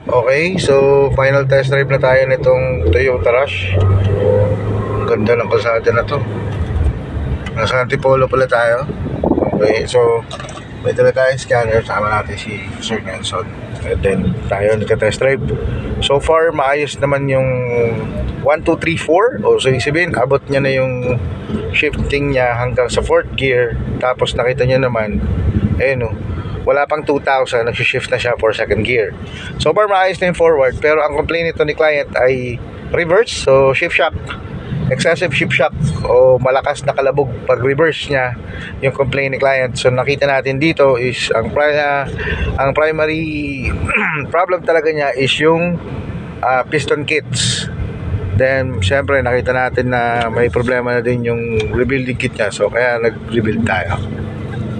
Okay, so final test drive na tayo nitong Toyota Rush. Ganda ng kalsada na to. Nasa Antipolo pala tayo. Okay, so may dala tayong scanner. Sama natin si Sir Nelson. And then tayo nagka-test drive. So far, maayos naman yung 1, 2, 3, 4. O so sabihin, abot niya na yung shifting niya hanggang sa 4th gear. Tapos nakita niyo naman, ayun o, wala pang 2,000, nag-shift na siya for 2nd gear. So far, maayos na yung forward. Pero ang complaint nito ni client ay reverse. So shift shock, excessive shift shock o malakas na kalabog pag reverse niya yung complaint ni client. So nakita natin dito is ang primary problem talaga niya is yung piston kits. Then syempre nakita natin na may problema na din yung rebuilding kit niya. So kaya nag-rebuild tayo.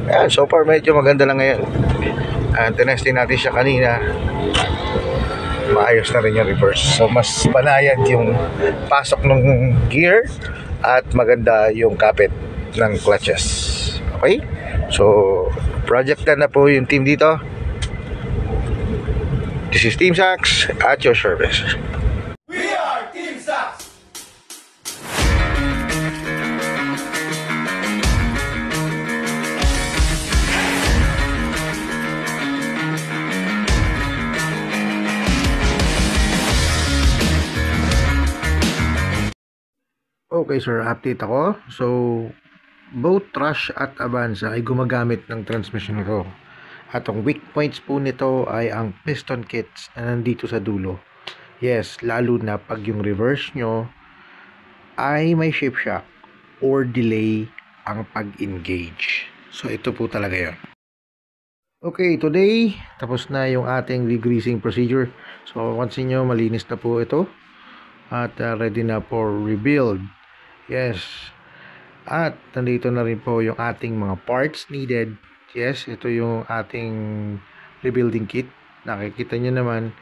Ayan, so far medyo maganda lang ngayon. Tinesting natin siya kanina. Maayos na rin yung reverse. So mas panayad yung pasok ng gear at maganda yung kapit ng clutches. Okay? So project na po yung team dito. This is Team Sax at your service. We are Team Sax! Okay sir, update ako. So both Rush at Avanza ay gumagamit ng transmission nito. At ang weak points po nito ay ang piston kits na nandito sa dulo. Yes, lalo na pag yung reverse nyo ay may shift shock or delay ang pag-engage. So ito po talaga yun. Okay, today tapos na yung ating degreasing procedure. So pansin nyo, malinis na po ito at ready na for rebuild. Yes, at nandito na rin po yung ating mga parts needed. Yes, ito yung ating rebuilding kit. Nakikita nyo naman,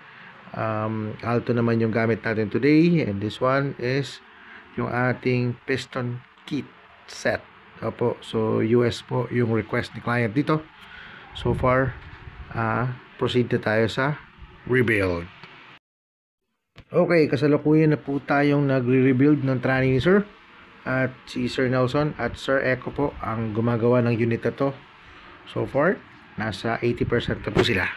Alto naman yung gamit natin today. And this one is yung ating piston kit set. Opo, so US po yung request ni client dito. So far, proceed na tayo sa rebuild. Okay, kasalukuyan na po tayong nagre-rebuild ng tranny ni Sir. At si Sir Nelson at Sir Echo po ang gumagawa ng unit na to. So far, nasa 80% na po sila.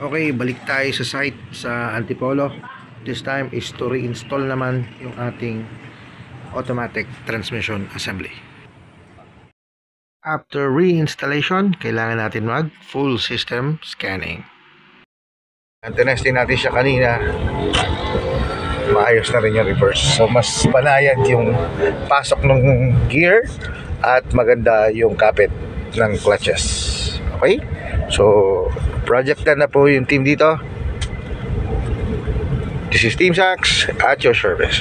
Okay, balik tayo sa site sa Antipolo. This time is to reinstall naman yung ating automatic transmission assembly. After reinstallation, kailangan natin mag full system scanning. Tinesting natin siya kanina. Maayos na rin yung reverse. So mas panayad yung pasok ng gear at maganda yung kapit ng clutches. Okay? So project na po yung team dito. This is Team Sax at your service.